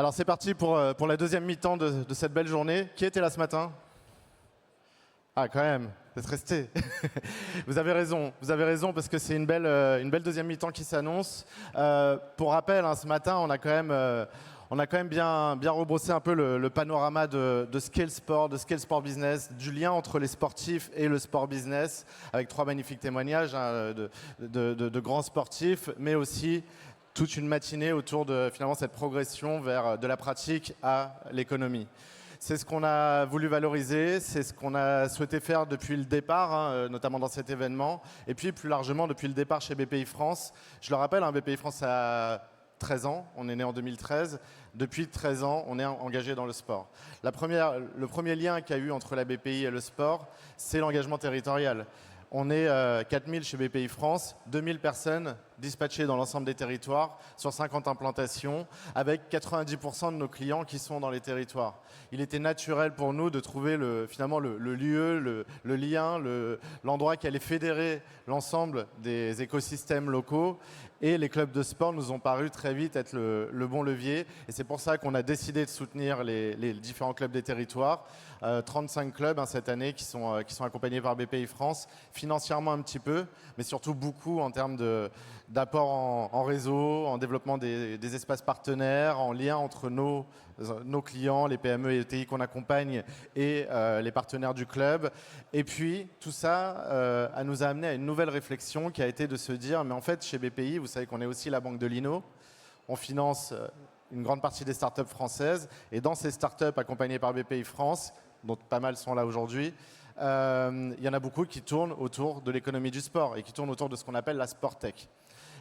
Alors c'est parti pour la deuxième mi-temps de cette belle journée. Qui était là ce matin? Ah quand même, vous êtes restés. Vous avez raison parce que c'est une belle deuxième mi-temps qui s'annonce. Pour rappel, hein, ce matin, on a quand même bien rebrossé un peu le panorama de ce qu'est le sport, de ce qu'est le sport business, du lien entre les sportifs et le sport business, avec 3 magnifiques témoignages hein, de grands sportifs, mais aussi toute une matinée autour de finalement cette progression vers de la pratique à l'économie. C'est ce qu'on a voulu valoriser, c'est ce qu'on a souhaité faire depuis le départ, hein, notamment dans cet événement, et puis plus largement depuis le départ chez BPI France. Je le rappelle, hein, BPI France a 13 ans, on est né en 2013. Depuis 13 ans, on est engagé dans le sport. Le premier lien qu'il y a eu entre la BPI et le sport, c'est l'engagement territorial. On est 4000 chez BPI France, 2000 personnes dispatchées dans l'ensemble des territoires, sur 50 implantations, avec 90% de nos clients qui sont dans les territoires. Il était naturel pour nous de trouver finalement le lieu, le lien, l'endroit qui allait fédérer l'ensemble des écosystèmes locaux. Et les clubs de sport nous ont paru très vite être le bon levier. Et c'est pour ça qu'on a décidé de soutenir les différents clubs des territoires. 35 clubs hein, cette année qui sont accompagnés par BPI France, financièrement un petit peu, mais surtout beaucoup en termes d'apport en réseau, en développement des espaces partenaires, en lien entre nos clients, les PME et ETI qu'on accompagne et les partenaires du club. Et puis tout ça nous a amené à une nouvelle réflexion qui a été de se dire, mais en fait chez BPI, vous savez qu'on est aussi la banque de l'Inno, on finance une grande partie des startups françaises et dans ces startups accompagnées par BPI France, dont pas mal sont là aujourd'hui, il y en a beaucoup qui tournent autour de l'économie du sport et qui tournent autour de ce qu'on appelle la sport tech.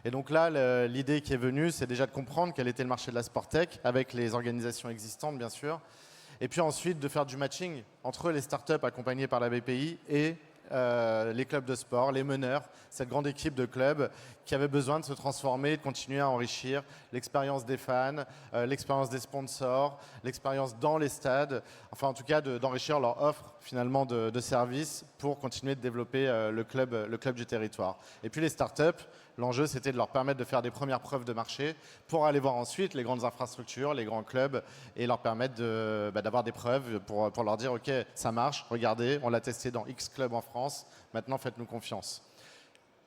Et donc là, l'idée qui est venue, c'est déjà de comprendre quel était le marché de la sport tech, avec les organisations existantes bien sûr, et puis ensuite de faire du matching entre les startups accompagnées par la BPI et les clubs de sport, les meneurs, cette grande équipe de clubs qui avait besoin de se transformer, de continuer à enrichir l'expérience des fans, l'expérience des sponsors, l'expérience dans les stades, enfin en tout cas d'enrichir leur offre finalement de services pour continuer de développer le club du territoire. Et puis les startups, l'enjeu c'était de leur permettre de faire des premières preuves de marché pour aller voir ensuite les grandes infrastructures, les grands clubs et leur permettre d'avoir des preuves pour leur dire ok ça marche, regardez, on l'a testé dans X clubs en France, maintenant faites-nous confiance.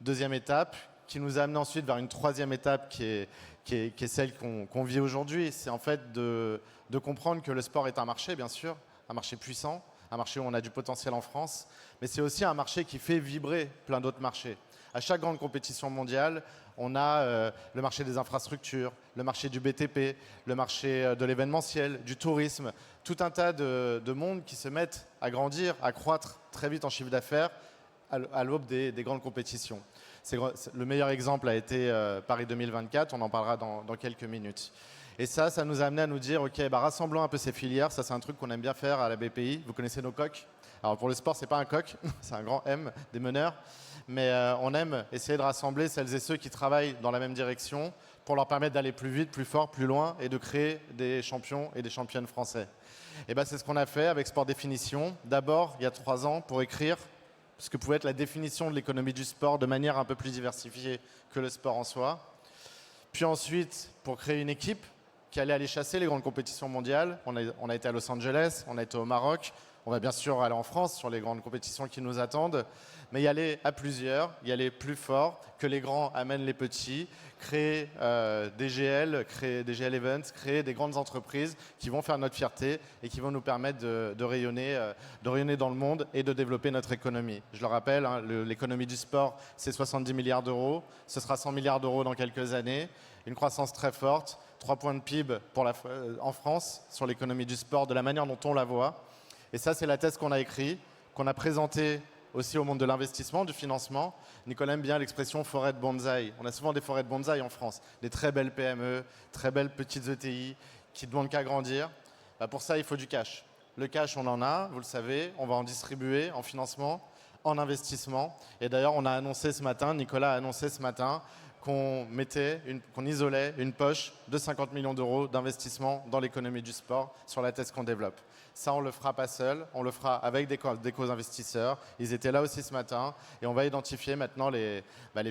Deuxième étape qui nous a amené ensuite vers une troisième étape qui est celle qu'on vit aujourd'hui, c'est en fait de comprendre que le sport est un marché bien sûr, un marché puissant, un marché où on a du potentiel en France, mais c'est aussi un marché qui fait vibrer plein d'autres marchés. À chaque grande compétition mondiale, on a le marché des infrastructures, le marché du BTP, le marché de l'événementiel, du tourisme, tout un tas de mondes qui se mettent à grandir, à croître très vite en chiffre d'affaires à l'aube des grandes compétitions. Le meilleur exemple a été Paris 2024, on en parlera dans quelques minutes. Et ça nous a amené à nous dire, ok, rassemblons un peu ces filières, ça c'est un truc qu'on aime bien faire à la BPI, vous connaissez nos coqs. Alors pour le sport, c'est pas un coq, c'est un grand M, des meneurs. Mais on aime essayer de rassembler celles et ceux qui travaillent dans la même direction pour leur permettre d'aller plus vite, plus fort, plus loin et de créer des champions et des championnes français. Et c'est ce qu'on a fait avec Sport Définition. D'abord, il y a 3 ans, pour écrire ce que pouvait être la définition de l'économie du sport de manière un peu plus diversifiée que le sport en soi. Puis ensuite, pour créer une équipe qui allait aller chasser les grandes compétitions mondiales. On a été à Los Angeles, on a été au Maroc. On va bien sûr aller en France sur les grandes compétitions qui nous attendent, mais y aller à plusieurs, y aller plus fort, que les grands amènent les petits, créer des GL Events, créer des grandes entreprises qui vont faire notre fierté et qui vont nous permettre de rayonner dans le monde et de développer notre économie. Je le rappelle, hein, l'économie du sport, c'est 70 milliards d'euros, ce sera 100 milliards d'euros dans quelques années, une croissance très forte, 3 points de PIB en France sur l'économie du sport, de la manière dont on la voit. Et ça, c'est la thèse qu'on a écrite, qu'on a présentée aussi au monde de l'investissement, du financement. Nicolas aime bien l'expression forêt de bonsaï. On a souvent des forêts de bonsaï en France, des très belles PME, très belles petites ETI qui ne demandent qu'à grandir. Pour ça, il faut du cash. Le cash, on en a, vous le savez, on va en distribuer en financement, en investissement. Et d'ailleurs, on a annoncé ce matin, Nicolas a annoncé ce matin, qu'on isolait une poche de 50 millions d'euros d'investissement dans l'économie du sport sur la thèse qu'on développe. Ça, on ne le fera pas seul, on le fera avec des co-investisseurs. Ils étaient là aussi ce matin et on va identifier maintenant les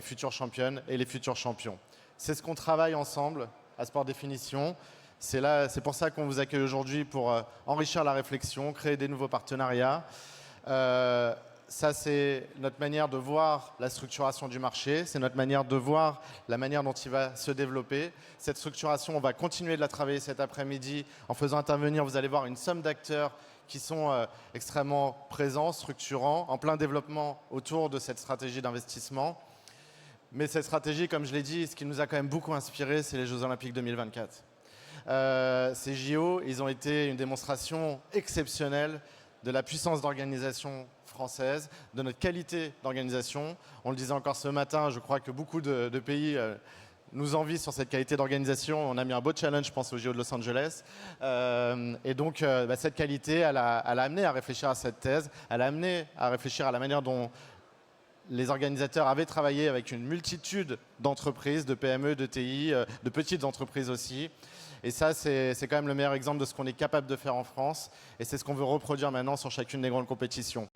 futures championnes et les futurs champions. C'est ce qu'on travaille ensemble à Sport Définition. C'est pour ça qu'on vous accueille aujourd'hui, pour enrichir la réflexion, créer des nouveaux partenariats. Ça, c'est notre manière de voir la structuration du marché, c'est notre manière de voir la manière dont il va se développer. Cette structuration, on va continuer de la travailler cet après-midi en faisant intervenir, vous allez voir, une somme d'acteurs qui sont extrêmement présents, structurants, en plein développement autour de cette stratégie d'investissement. Mais cette stratégie, comme je l'ai dit, ce qui nous a quand même beaucoup inspiré, c'est les Jeux Olympiques 2024. Ces JO, ils ont été une démonstration exceptionnelle de la puissance d'organisation française, de notre qualité d'organisation. On le disait encore ce matin, je crois que beaucoup de pays nous envient sur cette qualité d'organisation. On a mis un beau challenge, je pense, aux JO de Los Angeles. Et donc, cette qualité, elle a amené à réfléchir à cette thèse, elle a amené à réfléchir à la manière dont les organisateurs avaient travaillé avec une multitude d'entreprises, de PME, de TI, de petites entreprises aussi. Et ça, c'est quand même le meilleur exemple de ce qu'on est capable de faire en France. Et c'est ce qu'on veut reproduire maintenant sur chacune des grandes compétitions.